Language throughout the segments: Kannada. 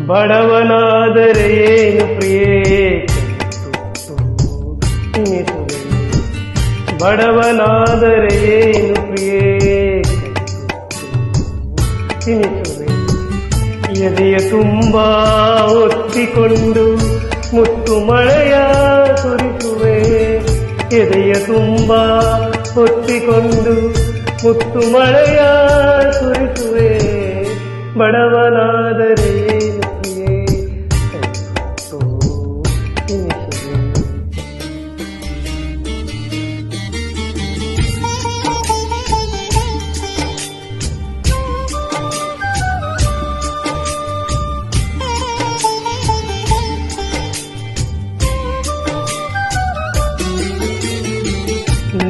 ಬಡವನಾದರೆ ಏನು ಪ್ರಿಯೇ ತಿನಿಸುವೆ, ಬಡವನಾದರೆ ಏನು ಪ್ರಿಯೇ ತಿನಿಸುವೆ. ಎದೆಯ ತುಂಬ ಒತ್ತಿಕೊಂಡು ಮುತ್ತು ಮಳೆಯ ಸುರಿಸುವೆ, ಎದೆಯ ತುಂಬ ಒತ್ತಿಕೊಂಡು ಮುತ್ತು ಮಳೆಯ ಸುರಿಸುವೆ. ಬಡವನಾದರೆ ಏನು ಪ್ರಿಯೇ ತಿನಿಸುವೆ.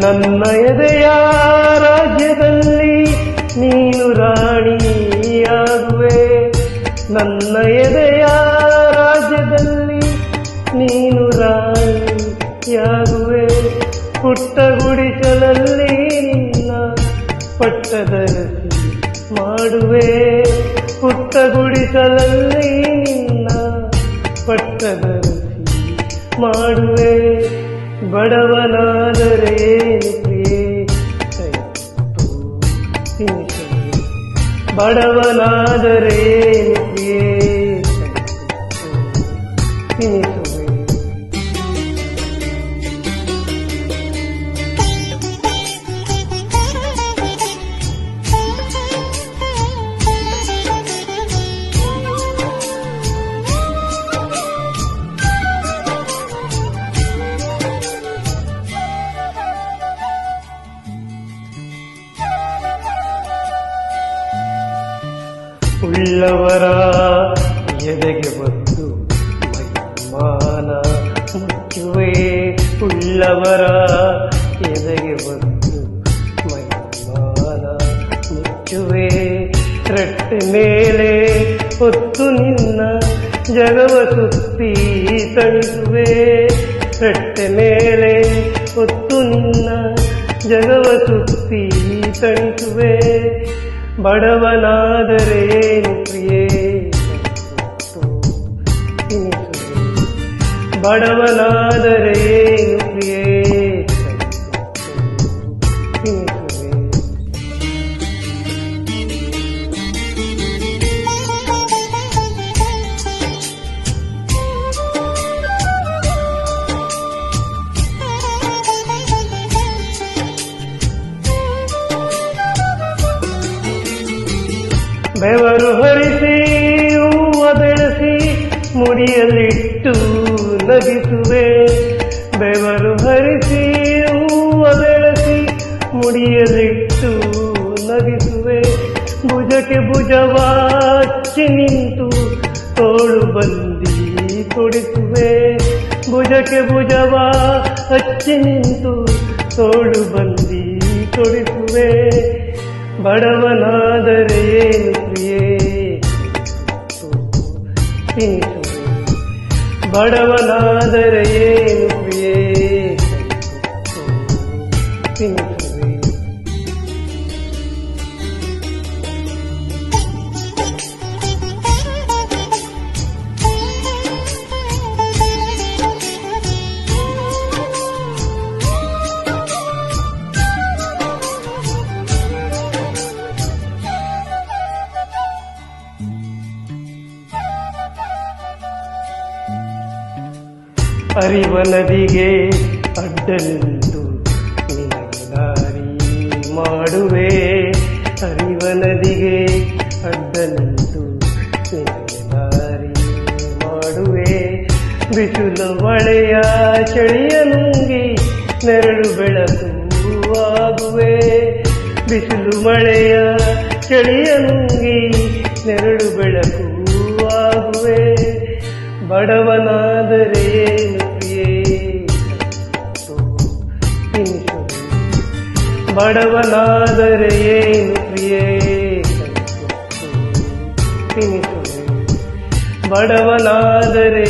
ನನ್ನ ಎದೆಯ ರಾಜ್ಯದಲ್ಲಿ ನೀನು ರಾಣಿಯಾಗುವೆ, ನನ್ನ ಎದೆಯ ರಾಜ್ಯದಲ್ಲಿ ನೀನು ರಾಣಿಯಾಗುವೆ. ಪುಟ್ಟ ಗುಡಿಸಲಲ್ಲಿ ನಿನ್ನ ಪಟ್ಟದರಸಿ ಮಾಡುವೆ, ಪುಟ್ಟ ಗುಡಿಸಲಲ್ಲಿ ನಿನ್ನ ಪಟ್ಟದರಸಿ ಮಾಡುವೆ. ಬಡವನಾದರೆ ಏನು ಪ್ರಿಯೇ ತಿನಿಸುವೆ, ಬಡವನಾದರೆ ಏನು ಪ್ರಿಯೇ ತಿನಿಸುವೆ. ಉಳ್ಳವರ ಎದೆಗೆ ಬಂದು ಮೈಮಾನ ಮುಚ್ಚುವೆ, ಉಳ್ಳವರ ಎದೆಗೆ ಬಂದು ಮೈಮಾನ ಮುಚ್ಚುವೆ. ರಟ್ಟೆ ಮೇಲೆ ಹೊತ್ತು ನಿನ್ನ ಜಗವ ಸುತ್ತಿ ತಣಿಸುವೆ, ರಟ್ಟೆ ಮೇಲೆ ಹೊತ್ತು ನಿನ್ನ ಜಗವ ಸುತ್ತಿ ತಣಿಸುವೆ. ಬಡವನಾದರೆ ಏನು ಪ್ರಿಯೇ ತಿನಿಸುವೆ, ಬಡವನಾದರೆ ಏನು ಪ್ರಿಯೇ ತಿನಿಸುವೆ. ಬೆವರು ಹರಿಸಿ ಹೂವ ಬೆಳೆಸಿ ಮುಡಿಯಲ್ಲಿಟ್ಟು ನಗಿಸುವೆ, ಬೆವರು ಹರಿಸಿ ಹೂವ ಬೆಳೆಸಿ ಮುಡಿಯಲ್ಲಿಟ್ಟು ನಗಿಸುವೆ. ಭುಜಕ್ಕೆ ಭುಜವಾಚಿ ನಿಂತು ತೋಳು ಬಂದಿ ಕೊಡಿಸುವೆ, ಭುಜಕ್ಕೆ ಭುಜವ ಹಚ್ಚಿ ನಿಂತು ತೋಳು ಬಂದಿ ಕೊಡಿಸುವೆ. ಬಡವನಾದರೆ ಏನು ಪ್ರಿಯೇ ತಿನಿಸುವೆ, ಬಡವನಾದರೆ ಏನು ಪ್ರಿಯೇ ತಿನಿಸುವೆ. ಹರಿವ ನದಿಗೆ ಅಡ್ಡ ನಿಂತು ನಿನಗೆ ದಾರಿ ಮಾಡುವೆ, ಹರಿವ ನದಿಗೆ ಅಡ್ಡ ನಿಂತು ನಿನಗೆ ದಾರಿ ಮಾಡುವೆ. ಬಿಸಿಲು ಮಳೆಯ ಚಳಿಯ ನುಂಗಿ ನೆರಳು ಬೆಳಕು ಆಗುವೆ, ಬಿಸಿಲು ಮಳೆಯ ಚಳಿಯ ನುಂಗಿ ನೆರಳು ಬೆಳಕು ಆಗುವೆ. ಬಡವನಾದರೆ ಏನು ಪ್ರಿಯೇ ತಿನಿಸುವೆ, ಬಡವನಾದರೆ ಏನು ಪ್ರಿಯೇ ತಿನಿಸುವೆ, ಬಡವನಾದರೆ